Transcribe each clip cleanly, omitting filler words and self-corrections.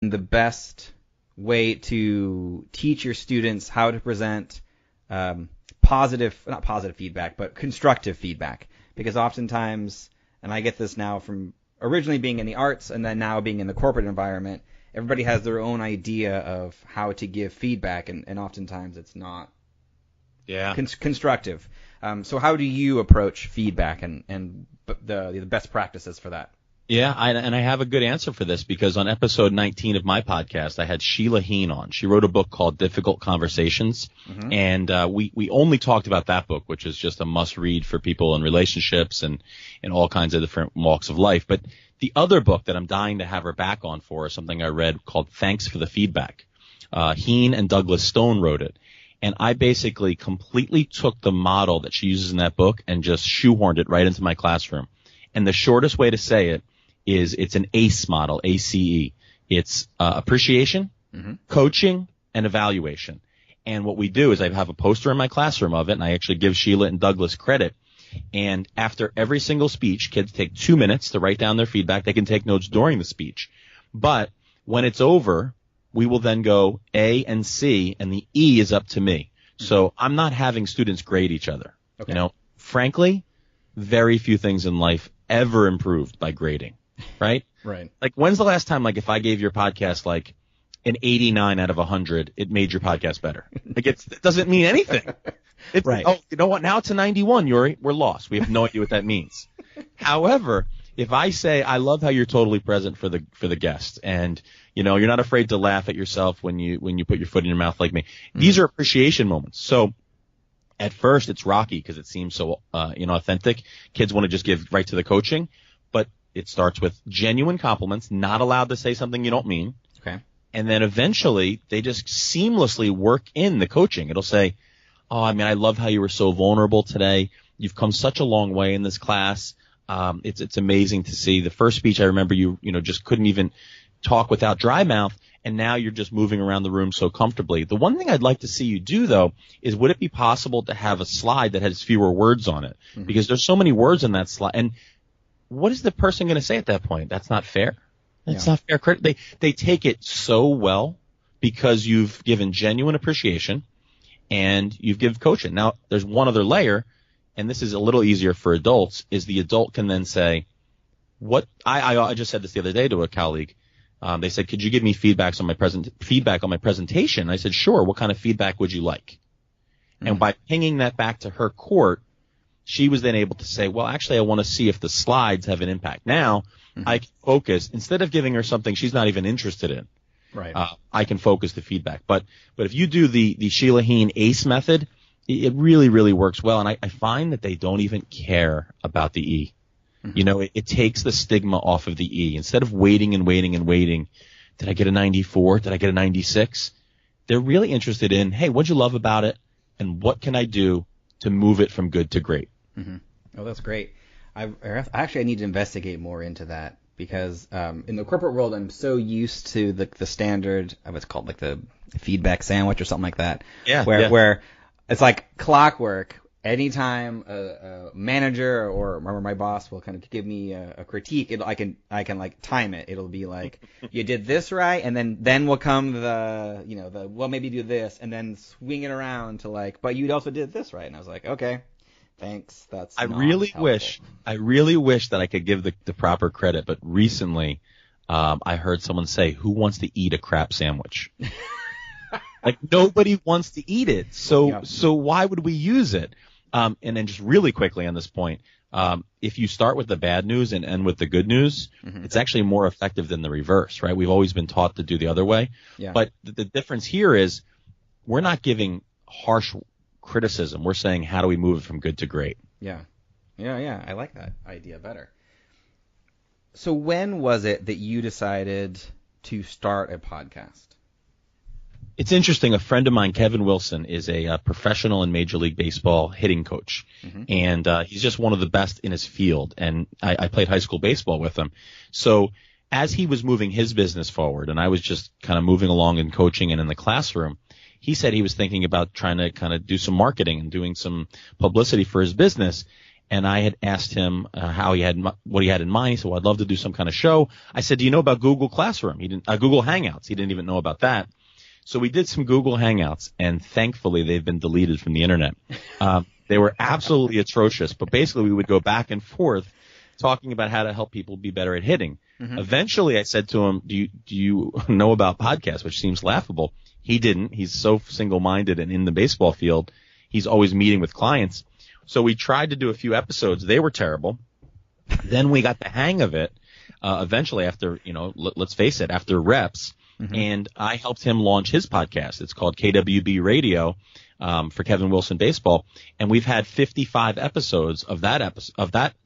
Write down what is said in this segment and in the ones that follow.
the best way to teach your students how to present not positive feedback, but constructive feedback. Because oftentimes, and I get this now from originally being in the arts and then now being in the corporate environment, everybody has their own idea of how to give feedback, and oftentimes it's not constructive. So how do you approach feedback and the best practices for that? Yeah, and I have a good answer for this, because on episode 19 of my podcast, I had Sheila Heen on. She wrote a book called Difficult Conversations, and we only talked about that book, which is just a must-read for people in relationships and in all kinds of different walks of life. But the other book that I'm dying to have her back on for is something I read called Thanks for the Feedback. Heen and Douglas Stone wrote it. And I basically completely took the model that she uses in that book and just shoehorned it right into my classroom. And the shortest way to say it is it's an ACE model, ACE. It's appreciation, coaching, and evaluation. And what we do is I have a poster in my classroom of it, and I actually give Sheila and Douglas credit. And after every single speech, kids take 2 minutes to write down their feedback. They can take notes during the speech. But when it's over, we will then go A and C, and the E is up to me. So I'm not having students grade each other. Okay. You know, frankly, very few things in life ever improved by grading. Right? Right. Like, when's the last time, like, if I gave your podcast, like, an 89 out of 100, it made your podcast better? Like, it doesn't mean anything. It's, right. Oh, you know what? Now it's a 91, Yuri. We're lost. We have no idea what that means. However, if I say, I love how you're totally present for the guest, and, you know, you're not afraid to laugh at yourself when you put your foot in your mouth like me. These are appreciation moments. So at first it's rocky because it seems so, authentic. Kids want to just give right to the coaching, but it starts with genuine compliments, not allowed to say something you don't mean. Okay. And then eventually they just seamlessly work in the coaching. It'll say, oh, I mean, I love how you were so vulnerable today. You've come such a long way in this class. It's amazing to see. The first speech, I remember you just couldn't even talk without dry mouth, and now you're just moving around the room so comfortably. The one thing I'd like to see you do, though, is would it be possible to have a slide that has fewer words on it? Because there's so many words in that slide. And what is the person going to say at that point? That's not fair. That's not fair credit. They take it so well because you've given genuine appreciation and you've given coaching. Now, there's one other layer, and this is a little easier for adults, is the adult can then say, what I just said this the other day to a colleague. They said, could you give me feedback on my presentation? I said, sure. What kind of feedback would you like? And by pinging that back to her court, she was then able to say, well, actually, I want to see if the slides have an impact. Now I can focus, instead of giving her something she's not even interested in. Right. I can focus the feedback. But if you do the Sheila Heen ACE method, it really, really works well. And I find that they don't even care about the E. You know, it takes the stigma off of the E. Instead of waiting and waiting and waiting, did I get a 94? Did I get a 96? They're really interested in, hey, what'd you love about it? And what can I do to move it from good to great? Oh, that's great. I need to investigate more into that, because in the corporate world, I'm so used to the standard, what's called like the feedback sandwich or something like that. Yeah. Where it's like clockwork. Anytime a manager or my boss will kind of give me a critique, I can like time it. It'll be like, you did this right, and then will come well, maybe do this, and then swing it around to like, but you also did this right. And I was like, okay, thanks. I really wish that I could give the proper credit, but recently I heard someone say, who wants to eat a crap sandwich? Like, nobody wants to eat it, so why would we use it? And then just really quickly on this point, if you start with the bad news and end with the good news, it's actually more effective than the reverse, right? We've always been taught to do the other way. Yeah. But the difference here is we're not giving harsh criticism. We're saying, how do we move it from good to great? Yeah. I like that idea better. So when was it that you decided to start a podcast? It's interesting. A friend of mine, Kevin Wilson, is a professional in Major League Baseball hitting coach, and he's just one of the best in his field. And I played high school baseball with him. So as he was moving his business forward, and I was just kind of moving along in coaching and in the classroom, he said he was thinking about trying to kind of do some marketing and doing some publicity for his business. and I had asked him what he had in mind. He said, well, I'd love to do some kind of show. I said, do you know about Google Classroom? Google Hangouts. He didn't even know about that. So we did some Google Hangouts, and thankfully they've been deleted from the internet. They were absolutely atrocious, but basically we would go back and forth talking about how to help people be better at hitting. Mm-hmm. Eventually I said to him, do you know about podcasts, which seems laughable. He didn't. He's so single-minded and in the baseball field. He's always meeting with clients. So we tried to do a few episodes. They were terrible. Then we got the hang of it, eventually after, let's face it, after reps. Mm-hmm. And I helped him launch his podcast. It's called KWB Radio, for Kevin Wilson Baseball. And we've had 55 episodes of that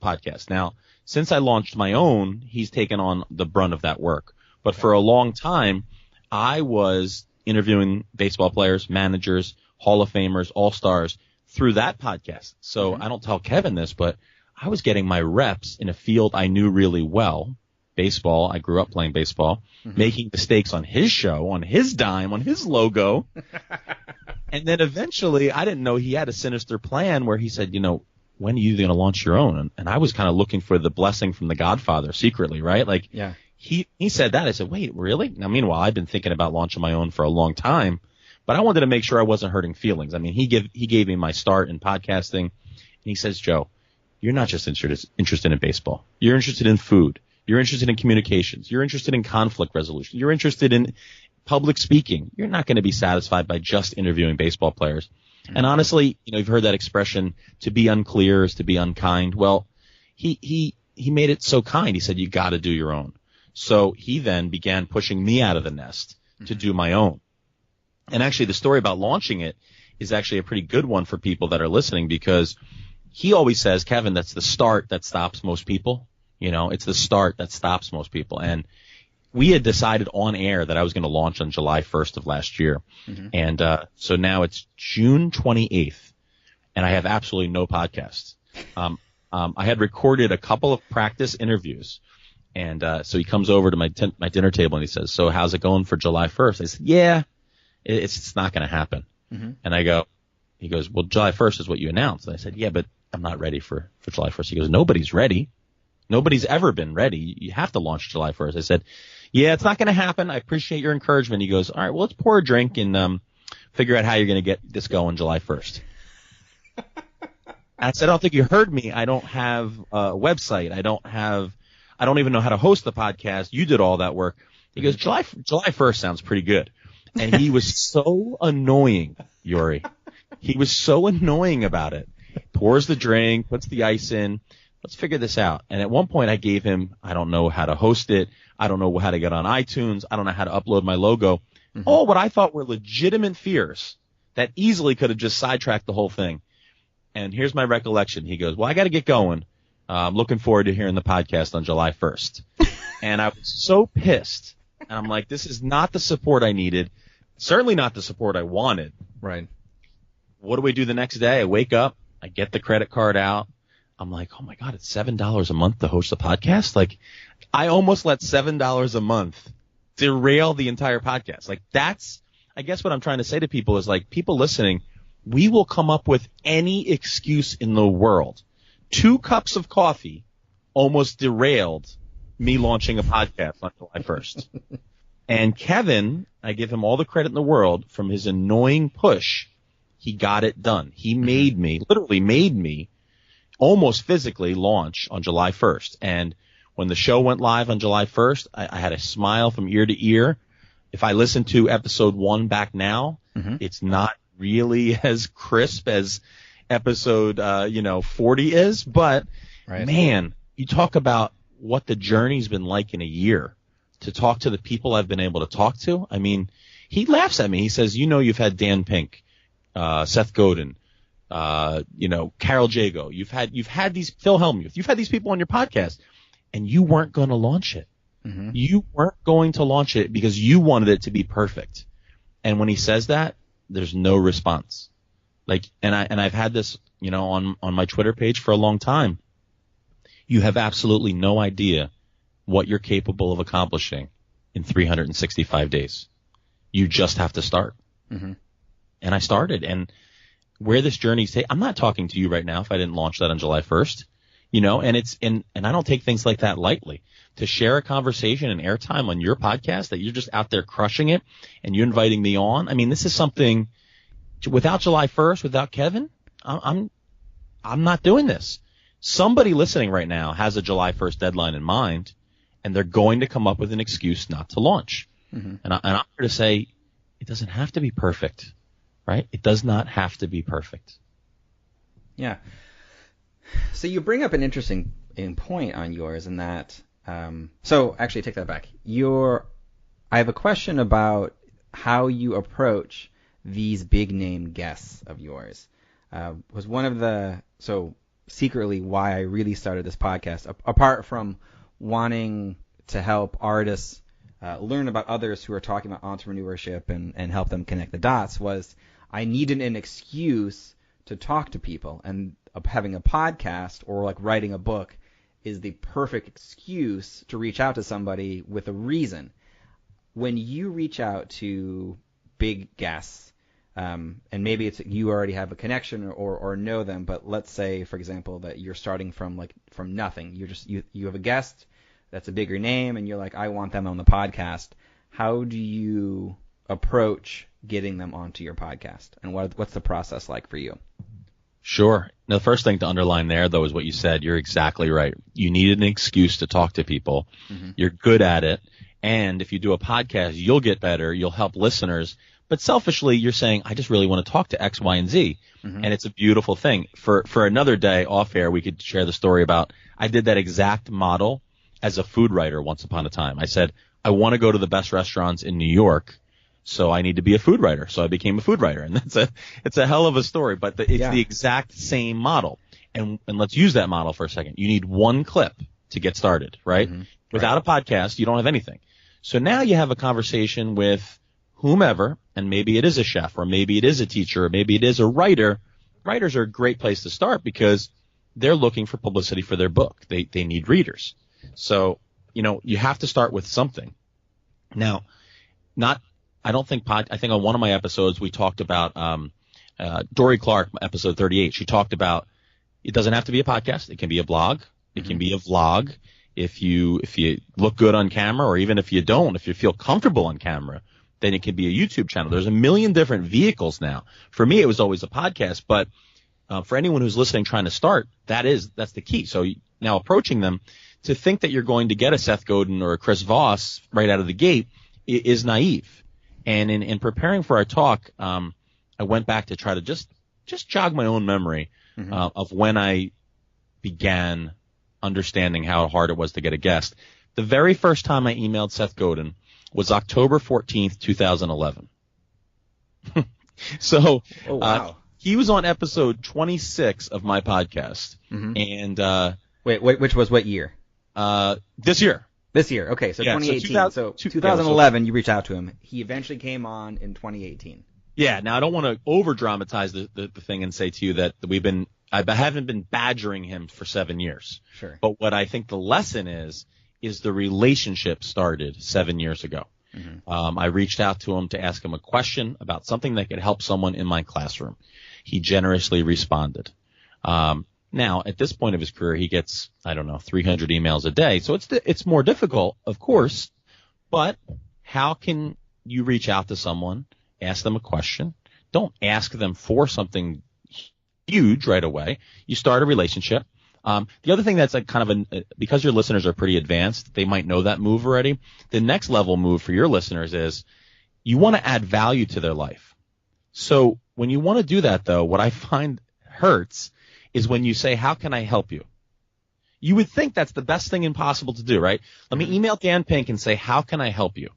podcast. Now, since I launched my own, he's taken on the brunt of that work. But for a long time, I was interviewing baseball players, managers, Hall of Famers, All-Stars through that podcast. So I don't tell Kevin this, but I was getting my reps in a field I knew really well, baseball. I grew up playing baseball, making mistakes on his show, on his dime, on his logo. And then eventually I didn't know he had a sinister plan where he said, when are you going to launch your own? And I was kind of looking for the blessing from the Godfather secretly, right? Like, yeah. He said that. I said, wait, really? Now, meanwhile, I've been thinking about launching my own for a long time, but I wanted to make sure I wasn't hurting feelings. I mean, he gave me my start in podcasting, and he says, Joe, you're not just interested in baseball. You're interested in food. You're interested in communications. You're interested in conflict resolution. You're interested in public speaking. You're not going to be satisfied by just interviewing baseball players. And honestly, you've heard that expression, to be unclear is to be unkind. Well, he made it so kind. He said, you got to do your own. So he then began pushing me out of the nest to do my own. And actually, the story about launching it is actually a pretty good one for people that are listening, because he always says, Kevin, that's the start that stops most people. It's the start that stops most people. And we had decided on air that I was going to launch on July 1st of last year. Mm-hmm. And so now it's June 28th, and I have absolutely no podcasts. I had recorded a couple of practice interviews. And so he comes over to my dinner table and he says, so how's it going for July 1st? I said, yeah, it's not going to happen. Mm-hmm. And he goes, well, July 1st is what you announced. And I said, yeah, but I'm not ready for July 1st. He goes, nobody's ready. Nobody's ever been ready. You have to launch July 1st. I said, yeah, it's not going to happen. I appreciate your encouragement. He goes, all right, well, let's pour a drink and figure out how you're going to get this going July 1st. I said, I don't think you heard me. I don't have a website. I don't even know how to host the podcast. You did all that work. He goes, July 1st sounds pretty good. And he was so annoying, Yuri. He was so annoying about it. Pours the drink, puts the ice in. Let's figure this out. And at one point I gave him, I don't know how to host it. I don't know how to get on iTunes. I don't know how to upload my logo. Mm-hmm. All what I thought were legitimate fears that easily could have just sidetracked the whole thing. And here's my recollection. He goes, well, I got to get going. I'm looking forward to hearing the podcast on July 1st. And I was so pissed. And I'm like, this is not the support I needed. Certainly not the support I wanted. Right. What do we do the next day? I wake up. I get the credit card out. I'm like, oh, my God, it's $7 a month to host a podcast? Like, I almost let $7 a month derail the entire podcast. Like, that's, I guess what I'm trying to say to people is, like, people listening, we will come up with any excuse in the world. 2 cups of coffee almost derailed me launching a podcast on July 1st. And Kevin, I give him all the credit in the world, from his annoying push, he got it done. He literally made me almost physically launch on July 1st. And when the show went live on July 1st, I had a smile from ear to ear. If I listen to episode 1 back now, it's not really as crisp as episode 40 is, but right. Man, you talk about what the journey's been like in a year to talk to the people I've been able to talk to. I mean, he laughs at me. He says, you've had Dan Pink, Seth Godin, Carol Jago. You've had these Phil Hellmuth. You've had these people on your podcast, and you weren't going to launch it. Mm-hmm. You weren't going to launch it because you wanted it to be perfect. And when he says that, there's no response. Like, and I've had this, on my Twitter page for a long time. You have absolutely no idea what you're capable of accomplishing in 365 days. You just have to start. Mm-hmm. And I started, and where this journey's taking. I'm not talking to you right now if I didn't launch that on July 1st, and I don't take things like that lightly. To share a conversation and airtime on your podcast that you're just out there crushing it and you're inviting me on. I mean, this is something without July 1st, without Kevin, I'm not doing this. Somebody listening right now has a July 1st deadline in mind, and they're going to come up with an excuse not to launch. Mm-hmm. And I'm here to say it doesn't have to be perfect, right? It does not have to be perfect. Yeah. So you bring up an interesting point on yours in that. So actually, take that back. I have a question about how you approach these big name guests of yours. Was one of secretly why I really started this podcast, apart from wanting to help artists learn about others who are talking about entrepreneurship and help them connect the dots, was I needed an excuse to talk to people, and having a podcast or like writing a book is the perfect excuse to reach out to somebody with a reason. When you reach out to big guests, and maybe it's you already have a connection or know them, but let's say, for example, that you're starting from nothing. You have a guest that's a bigger name, and you're like, I want them on the podcast. How do you approach getting them onto your podcast, and what's the process like for you? Sure. Now, the first thing to underline there, though, is what you said. You're exactly right. You need an excuse to talk to people. Mm-hmm. You're good at it. And if you do a podcast, you'll get better. You'll help listeners. But selfishly, you're saying, I just really want to talk to X, Y, and Z. Mm-hmm. And it's a beautiful thing. For another day off air, we could share the story about I did that exact model as a food writer once upon a time. I said, I want to go to the best restaurants in New York, so I need to be a food writer. So I became a food writer. And it's a hell of a story, but it's the exact same model. And let's use that model for a second. You need one clip to get started, right? Mm-hmm. Without a podcast, you don't have anything. So now you have a conversation with whomever, and maybe it is a chef, or maybe it is a teacher, or maybe it is a writer. Writers are a great place to start because they're looking for publicity for their book. They need readers. So, you have to start with something. Now, I think on one of my episodes we talked about Dory Clark, episode 38. She talked about it doesn't have to be a podcast. It can be a blog. It mm-hmm. can be a vlog. If you look good on camera, or even if you don't, if you feel comfortable on camera, then it can be a YouTube channel. There's a million different vehicles now. For me, it was always a podcast, but for anyone who's listening trying to start, that's the key. So now approaching them, to think that you're going to get a Seth Godin or a Chris Voss right out of the gate is naive. And in preparing for our talk, I went back to try to just jog my own memory mm-hmm. Of when I began understanding how hard it was to get a guest. The very first time I emailed Seth Godin was October 14th, 2011. So oh, wow. He was on episode 26 of my podcast. Mm-hmm. And wait, which was what year? This year. This year, okay, so 2018. So 2011, you reached out to him. He eventually came on in 2018. Yeah, now I don't want to over-dramatize the thing and say to you that I haven't been badgering him for 7 years. Sure. But what I think the lesson is the relationship started 7 years ago. Mm-hmm. I reached out to him to ask him a question about something that could help someone in my classroom. He generously responded. Now, at this point of his career, he gets, 300 emails a day. So it's more difficult, of course, but how can you reach out to someone, ask them a question? Don't ask them for something huge right away. You start a relationship. The other thing that's because your listeners are pretty advanced, they might know that move already. The next level move for your listeners is you want to add value to their life. So when you want to do that, though, what I find hurts is when you say, how can I help you? You would think that's the best thing impossible to do, right? Let me email Dan Pink and say, how can I help you?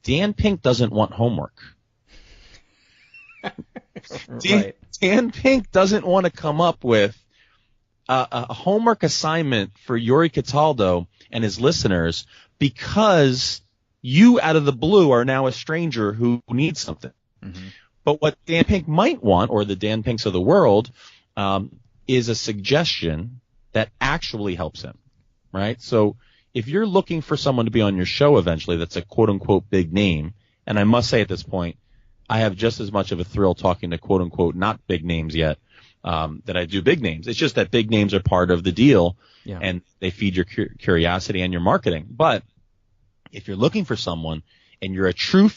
Dan Pink doesn't want homework. Right. Dan Pink doesn't want to come up with a homework assignment for Yuri Cataldo and his listeners because you out of the blue are now a stranger who needs something. Mm-hmm. But what Dan Pink might want, or the Dan Pinks of the world, is a suggestion that actually helps him, right? So if you're looking for someone to be on your show eventually that's a quote-unquote big name, and I must say at this point, I have just as much of a thrill talking to quote unquote not big names yet that I do big names. It's just that big names are part of the deal, and they feed your curiosity and your marketing. But if you're looking for someone and you're a true